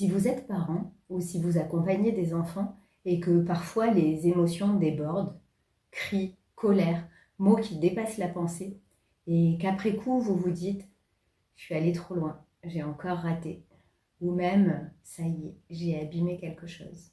Si vous êtes parent ou si vous accompagnez des enfants et que parfois les émotions débordent, cris, colère, mots qui dépassent la pensée, et qu'après coup vous vous dites « je suis allée trop loin, j'ai encore raté » ou même « ça y est, j'ai abîmé quelque chose ».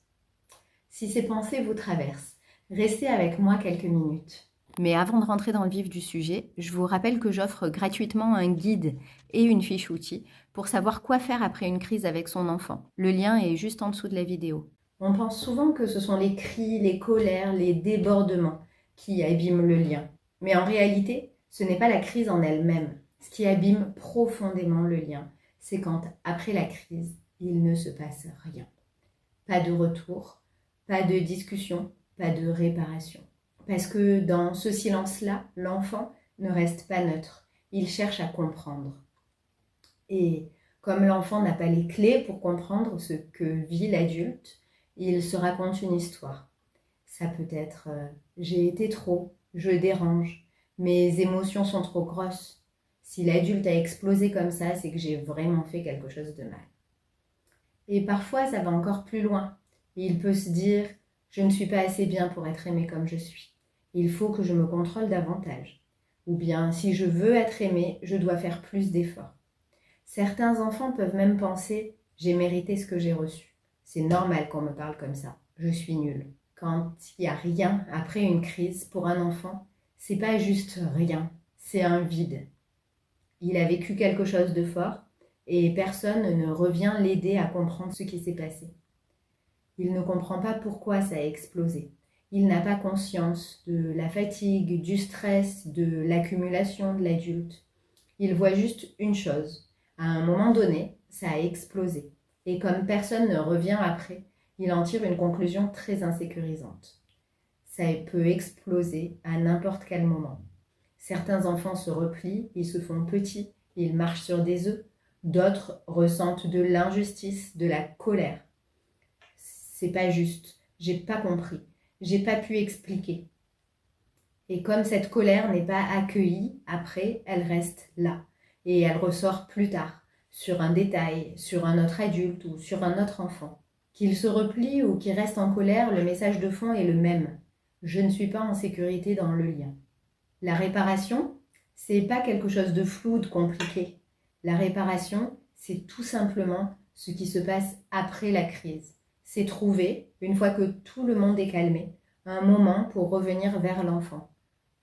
Si ces pensées vous traversent, restez avec moi quelques minutes. Mais avant de rentrer dans le vif du sujet, je vous rappelle que j'offre gratuitement un guide et une fiche outils pour savoir quoi faire après une crise avec son enfant. Le lien est juste en dessous de la vidéo. On pense souvent que ce sont les cris, les colères, les débordements qui abîment le lien. Mais en réalité, ce n'est pas la crise en elle-même. Ce qui abîme profondément le lien, c'est quand, après la crise, il ne se passe rien. Pas de retour, pas de discussion, pas de réparation. Parce que dans ce silence-là, l'enfant ne reste pas neutre. Il cherche à comprendre. Et comme l'enfant n'a pas les clés pour comprendre ce que vit l'adulte, il se raconte une histoire. Ça peut être j'ai été trop, je dérange, mes émotions sont trop grosses. Si l'adulte a explosé comme ça, c'est que j'ai vraiment fait quelque chose de mal. Et parfois, ça va encore plus loin. Il peut se dire je ne suis pas assez bien pour être aimé comme je suis. Il faut que je me contrôle davantage. Ou bien, si je veux être aimé, je dois faire plus d'efforts. Certains enfants peuvent même penser « j'ai mérité ce que j'ai reçu ». C'est normal qu'on me parle comme ça. Je suis nulle. Quand il n'y a rien après une crise pour un enfant, c'est pas juste rien, c'est un vide. Il a vécu quelque chose de fort et personne ne revient l'aider à comprendre ce qui s'est passé. Il ne comprend pas pourquoi ça a explosé. Il n'a pas conscience de la fatigue, du stress, de l'accumulation de l'adulte. Il voit juste une chose. À un moment donné, ça a explosé. Et comme personne ne revient après, il en tire une conclusion très insécurisante. Ça peut exploser à n'importe quel moment. Certains enfants se replient, ils se font petits, ils marchent sur des œufs. D'autres ressentent de l'injustice, de la colère. C'est pas juste, j'ai pas compris, j'ai pas pu expliquer. Et comme cette colère n'est pas accueillie, après, elle reste là. Et elle ressort plus tard, sur un détail, sur un autre adulte ou sur un autre enfant. Qu'il se replie ou qu'il reste en colère, le message de fond est le même. Je ne suis pas en sécurité dans le lien. La réparation, c'est pas quelque chose de flou, de compliqué. La réparation, c'est tout simplement ce qui se passe après la crise. C'est trouver, une fois que tout le monde est calmé, un moment pour revenir vers l'enfant.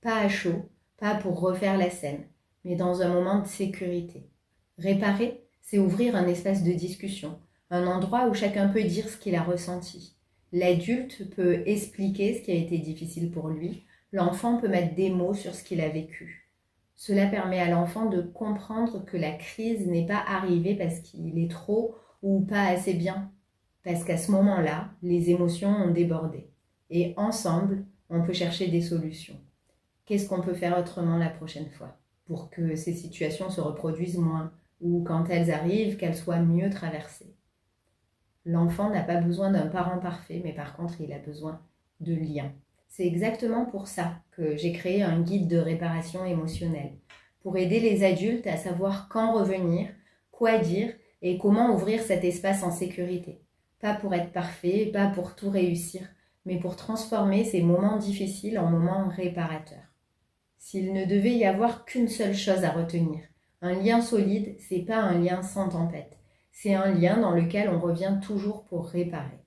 Pas à chaud, pas pour refaire la scène, mais dans un moment de sécurité. Réparer, c'est ouvrir un espace de discussion, un endroit où chacun peut dire ce qu'il a ressenti. L'adulte peut expliquer ce qui a été difficile pour lui, l'enfant peut mettre des mots sur ce qu'il a vécu. Cela permet à l'enfant de comprendre que la crise n'est pas arrivée parce qu'il est trop ou pas assez bien, parce qu'à ce moment-là, les émotions ont débordé. Et ensemble, on peut chercher des solutions. Qu'est-ce qu'on peut faire autrement la prochaine fois pour que ces situations se reproduisent moins ou quand elles arrivent, qu'elles soient mieux traversées. L'enfant n'a pas besoin d'un parent parfait, mais par contre, il a besoin de liens. C'est exactement pour ça que j'ai créé un guide de réparation émotionnelle, pour aider les adultes à savoir quand revenir, quoi dire et comment ouvrir cet espace en sécurité. Pas pour être parfait, pas pour tout réussir, mais pour transformer ces moments difficiles en moments réparateurs. S'il ne devait y avoir qu'une seule chose à retenir, un lien solide, c'est pas un lien sans tempête. C'est un lien dans lequel on revient toujours pour réparer.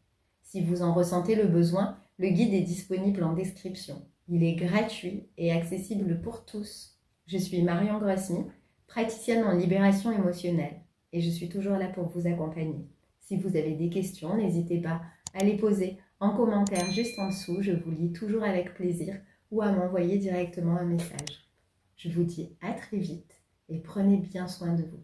Si vous en ressentez le besoin, le guide est disponible en description. Il est gratuit et accessible pour tous. Je suis Marion Grossmy, praticienne en libération émotionnelle et je suis toujours là pour vous accompagner. Si vous avez des questions, n'hésitez pas à les poser en commentaire juste en dessous. Je vous lis toujours avec plaisir ou à m'envoyer directement un message. Je vous dis à très vite et prenez bien soin de vous.